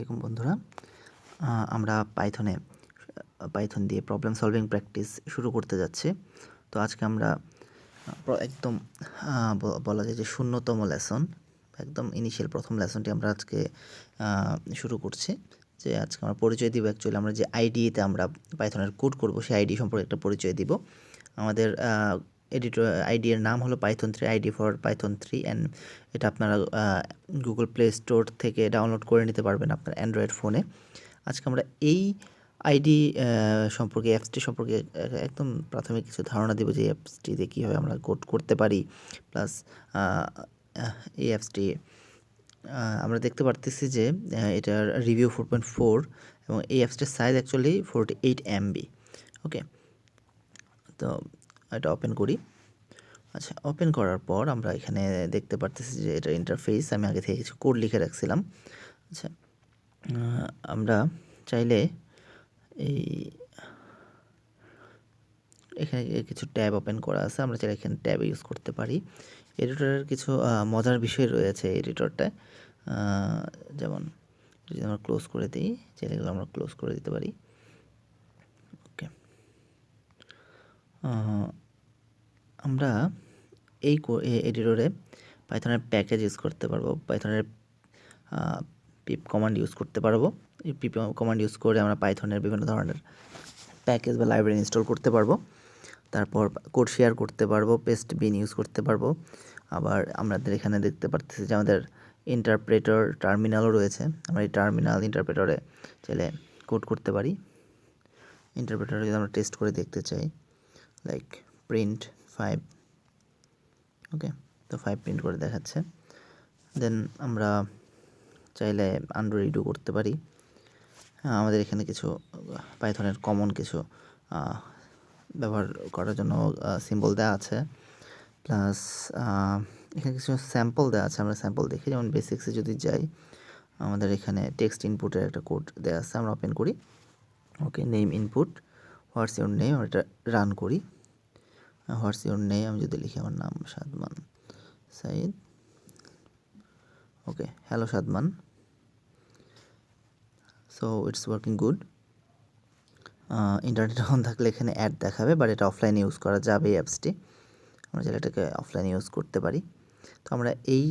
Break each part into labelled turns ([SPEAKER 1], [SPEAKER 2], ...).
[SPEAKER 1] আসসালামু আলাইকুম বন্ধুরা, আমরা পাইথন দিয়ে প্রবলেম সলভিং প্র্যাকটিস শুরু করতে যাচ্ছি। তো আজকে আমরা একদম বলা যায় যে ০তম লেসন, একদম ইনিশিয়াল প্রথম লেসনটি আমরা আজকে শুরু করছি। যে আজকে আমরা পরিচয় দিব, অ্যাকচুয়ালি আমরা যে আইডিতে আমরা পাইথনের কোড করব সেই আইডি সম্পর্কে একটা পরিচয় দিব। আমাদের এডিটর আইডি এর নাম হলো python 3, ID for python 3, and এটা আপনারা গুগল প্লে স্টোর থেকে ডাউনলোড করে নিতে পারবেন আপনার অ্যান্ড্রয়েড ফোনে। আজকে আমরা এই আইডি সম্পর্কে, অ্যাপসটি সম্পর্কে একদম প্রাথমিক কিছু ধারণা দেব যে অ্যাপসটিতে কীভাবে আমরা কোড করতে পারি। প্লাস এই অ্যাপসটি আমরা দেখতে পারতেছি যে এটার রিভিউ 4.4 এবং এই অ্যাপসটির সাইজ অ্যাকচুয়ালি 48 MB। ওকে, তো এটা ওপেন করি। আচ্ছা, ওপেন করার পর আমরা এখানে দেখতে পারতেছি যে এটার ইন্টারফেস আমি আগে থেকে কিছু কোড লিখে রাখছিলাম। আচ্ছা, আমরা চাইলে এখানে কিছু ট্যাব ওপেন করা আছে, আমরা চাইলে এখানে ট্যাব ইউজ করতে পারি। এডিটরের কিছু মজার বিষয় রয়েছে এডিটরটায়, যেমন যদি আমরা ক্লোজ করে দিই, চাইলে এগুলো আমরা ক্লোজ করে দিতে পারি। ওকে, আমরা এই এডিটরে পাইথনের প্যাকেজ ইউজ করতে পারবো, পাইথনের পিপ কমান্ড ইউজ করতে পারবো। এই পিপ কমান্ড ইউজ করে আমরা পাইথনের বিভিন্ন ধরনের প্যাকেজ বা লাইব্রেরি ইনস্টল করতে পারবো। তারপর কোড শেয়ার করতে পারবো, পেস্ট বিন ইউজ করতে পারবো। আবার আমাদের এখানে দেখতে পাচ্ছি যে আমাদের ইন্টারপ্রেটর টার্মিনালও রয়েছে। আমরা এই ইন্টারপ্রেটরে চাইলে কোড করতে পারি। ইন্টারপ্রেটরে যদি আমরা টেস্ট করে দেখতে চাই, লাইক প্রিন্ট 5, ওকে, তো 5 প্রিন্ট করে দেখাচ্ছে। দেন আমরা চাইলে আনডু রিডু করতে পারি। আমাদের এখানে কিছু পাইথনের কমন কিছু ব্যবহার করার জন্য সিম্বল দেওয়া আছে, প্লাস এখানে কিছু স্যাম্পল দেওয়া আছে। আমরা স্যাম্পল দেখি, যেমন বেসিক্সে যদি যাই, আমাদের এখানে টেক্সট ইনপুটের একটা কোড দেওয়া আছে, আমরা ওপেন করি। Okay, name input, what's your name, আমরা এটা রান করি। হোয়াটস ইউর নেম আমি যদি লিখি, আমার নাম Sadman Sayed. Okay, hello Sadman. So it's working good. Internet on থাকলে এখানে অ্যাড দেখাবে, বাট এটা অফলাইনে ইউজ করা যাবে এই অ্যাপসটি। আমরা চাইলে এটাকে অফলাইনে ইউজ করতে পারি। তো আমরা এই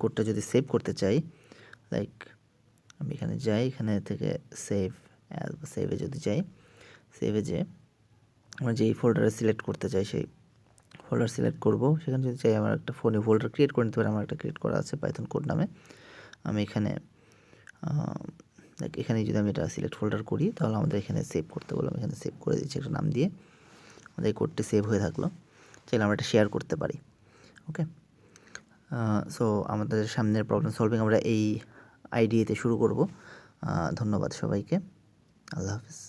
[SPEAKER 1] কোডটা যদি সেভ করতে চাই, লাইক আমি এখানে যাই, এখানে থেকে সেভে যদি যাই, সেভে যে আমরা যেই ফোল্ডারে সিলেক্ট করতে চাই সেই ফোল্ডার সিলেক্ট করব। সেখানে যদি চাই আমার একটা ফোনে ফোল্ডার ক্রিয়েট করে নিতে পারি, আমার একটা ক্রিয়েট করা আছে পাইথন কোড নামে। আমি এখানে এখানে যদি আমি এটা সিলেক্ট ফোল্ডার করি, তাহলে আমাদের এখানে সেভ করতে বললাম, এখানে সেভ করে দিচ্ছি একটা নাম দিয়ে। আমাদের এই কোডটি সেভ হয়ে থাকলো, চাইলে আমরা এটা শেয়ার করতে পারি। ওকে, সো আমাদের সামনের প্রবলেম সলভিং আমরা এই আইডিয়াতে শুরু করব। ধন্যবাদ সবাইকে, আল্লাহ হাফিজ।